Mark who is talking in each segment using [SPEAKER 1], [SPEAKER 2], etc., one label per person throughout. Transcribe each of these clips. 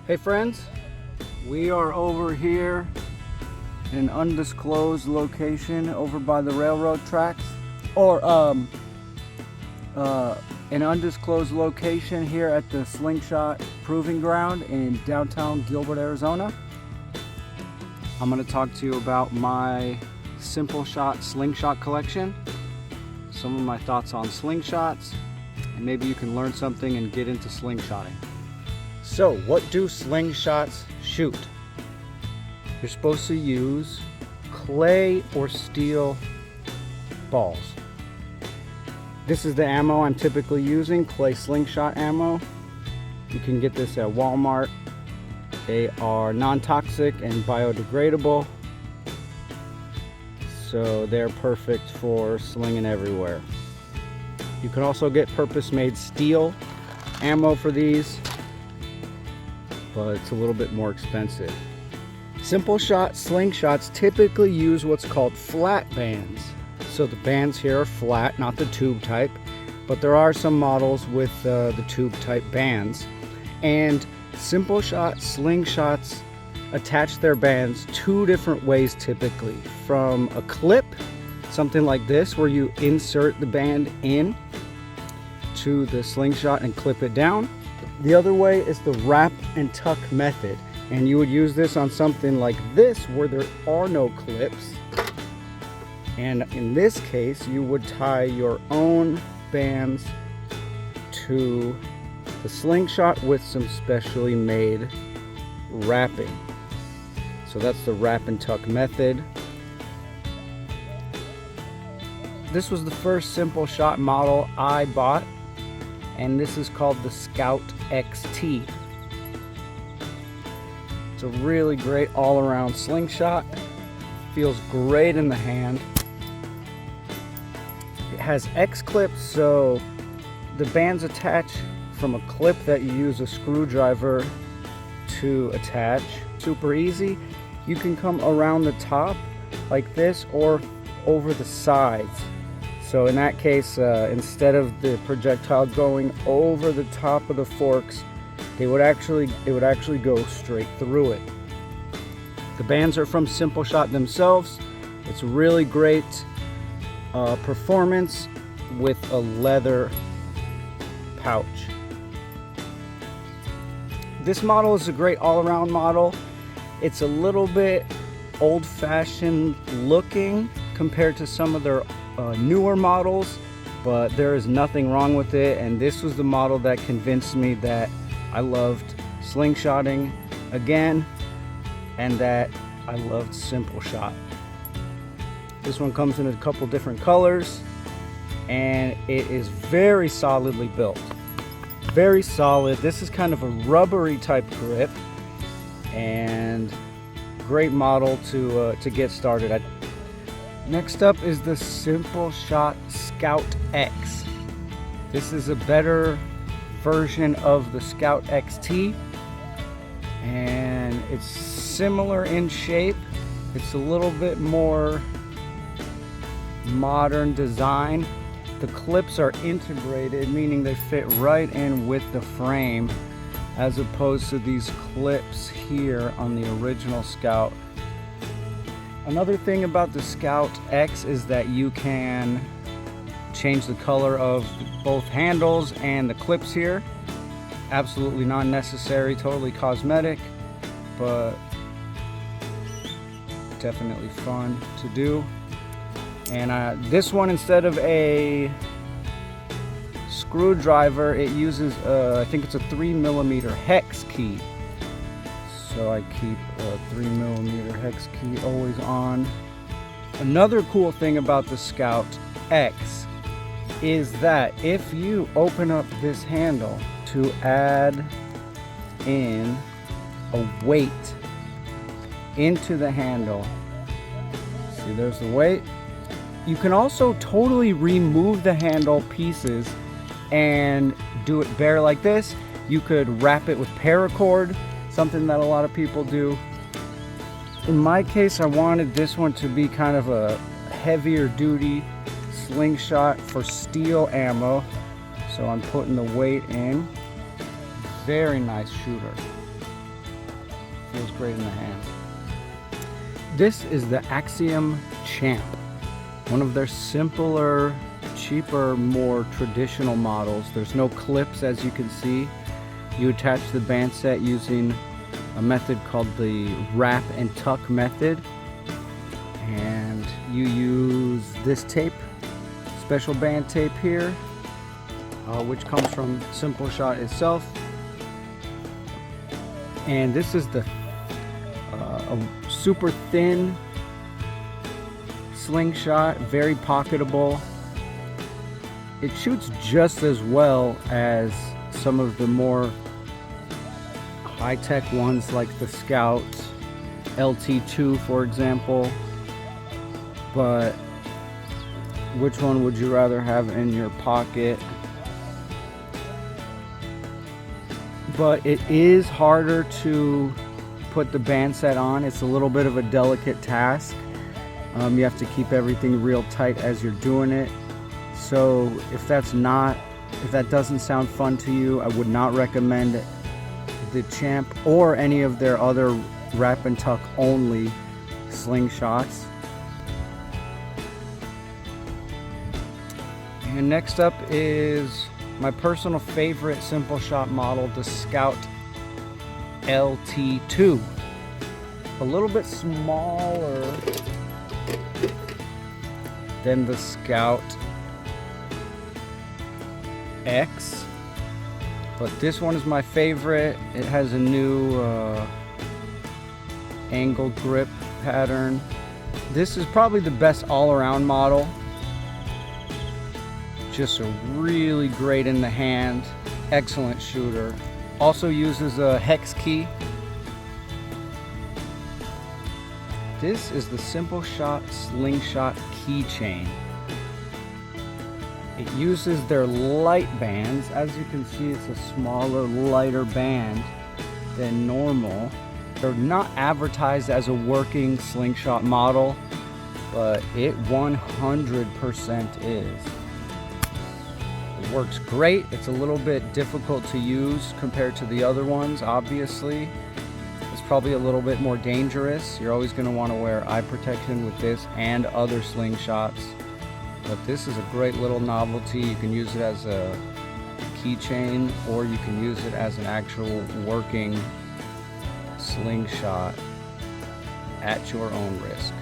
[SPEAKER 1] Hey friends, we are over here in an undisclosed location over by the railroad tracks, or an undisclosed location here at the Slingshot Proving Ground in downtown Gilbert, Arizona. I'm going to talk to you about my Simpleshot slingshot collection, some of my thoughts on slingshots, and maybe you can learn something and get into slingshotting. So, what do slingshots shoot? You're supposed to use clay or steel balls. This is the ammo I'm typically using, clay slingshot ammo. You can get this at Walmart. They are non-toxic and biodegradable, so they're perfect for slinging everywhere. You can also get purpose-made steel ammo for these, but it's a little bit more expensive. Simpleshot slingshots typically use what's called flat bands. So the bands here are flat, not the tube type, but there are some models with the tube type bands. And Simpleshot slingshots attach their bands two different ways typically. From a clip, something like this, where you insert the band in to the slingshot and clip it down. The other way is the wrap and tuck method, and you would use this on something like this where there are no clips, and in this case you would tie your own bands to the slingshot with some specially made wrapping. So that's the wrap and tuck method. This was the first Simpleshot model I bought, and this is called the Scout XT. It's a really great all-around slingshot. Feels great in the hand. It has X clips, so the bands attach from a clip that you use a screwdriver to attach. Super easy. You can come around the top like this or over the sides. So in that case, instead of the projectile going over the top of the forks, it would actually go straight through it. The bands are from Simpleshot themselves. It's really great performance with a leather pouch. This model is a great all-around model. It's a little bit old-fashioned looking compared to some of their newer models, but there is nothing wrong with it, and this was the model that convinced me that I loved slingshotting again and that I loved Simpleshot. This one comes in a couple different colors, and it is very solidly built. Very solid. This is kind of a rubbery type grip, and great model to get started. Next up is the Simpleshot Scout X. This is a better version of the Scout XT, and it's similar in shape. It's a little bit more modern design. The clips are integrated, meaning they fit right in with the frame, as opposed to these clips here on the original Scout. Another thing about the Scout X is that you can change the color of both handles and the clips here. Absolutely not necessary, totally cosmetic, but definitely fun to do. And this one, instead of a screwdriver, it uses I think it's a 3mm hex key. So I keep a 3mm hex key always on. Another cool thing about the Scout X is that if you open up this handle to add in a weight into the handle, see, there's the weight. You can also totally remove the handle pieces and do it bare like this. You could wrap it with paracord, something that a lot of people do. In my case, I wanted this one to be kind of a heavier duty slingshot for steel ammo, so I'm putting the weight in. Very nice shooter. Feels great in the hand. This is the Axiom Champ, one of their simpler, cheaper, more traditional models. There's no clips, as you can see. You attach the band set using a method called the wrap and tuck method, and you use this tape, special band tape here, which comes from Simpleshot itself. And this is the a super thin slingshot, very pocketable. It shoots just as well as some of the more high-tech ones like the Scout LT2, for example. But which one would you rather have in your pocket? But it is harder to put the band set on. It's a little bit of a delicate task. You have to keep everything real tight as you're doing it. So if that doesn't sound fun to you, I would not recommend the Champ or any of their other wrap and tuck only slingshots. And next up is my personal favorite Simpleshot model, the Scout LT2. A little bit smaller than the Scout X, but this one is my favorite. It has a new angle grip pattern. This is probably the best all-around model. Just a really great in the hand, excellent shooter. Also uses a hex key. This is the Simpleshot Slingshot Keychain. It uses their light bands. As you can see, it's a smaller, lighter band than normal. They're not advertised as a working slingshot model, but it 100% is. It works great. It's a little bit difficult to use compared to the other ones, obviously. It's probably a little bit more dangerous. You're always going to want to wear eye protection with this and other slingshots. But this is a great little novelty. You can use it as a keychain, or you can use it as an actual working slingshot at your own risk.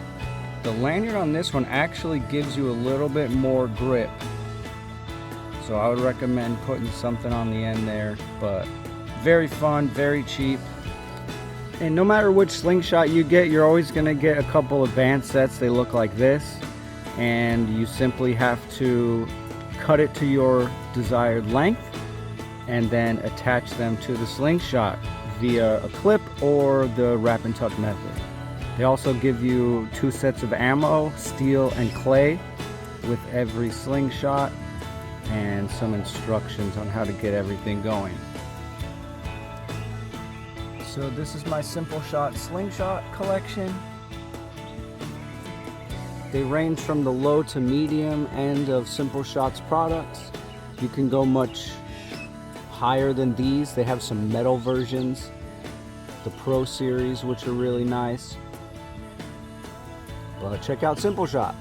[SPEAKER 1] The lanyard on this one actually gives you a little bit more grip, so I would recommend putting something on the end there. But very fun, very cheap. And no matter which slingshot you get, you're always going to get a couple of band sets. They look like this, and you simply have to cut it to your desired length and then attach them to the slingshot via a clip or the wrap and tuck method. They also give you 2 sets of ammo, steel and clay, with every slingshot, and some instructions on how to get everything going. So this is my Simpleshot slingshot collection. They range from the low to medium end of Simpleshot's products. You can go much higher than these. They have some metal versions, the Pro series, which are really nice. But check out Simpleshot.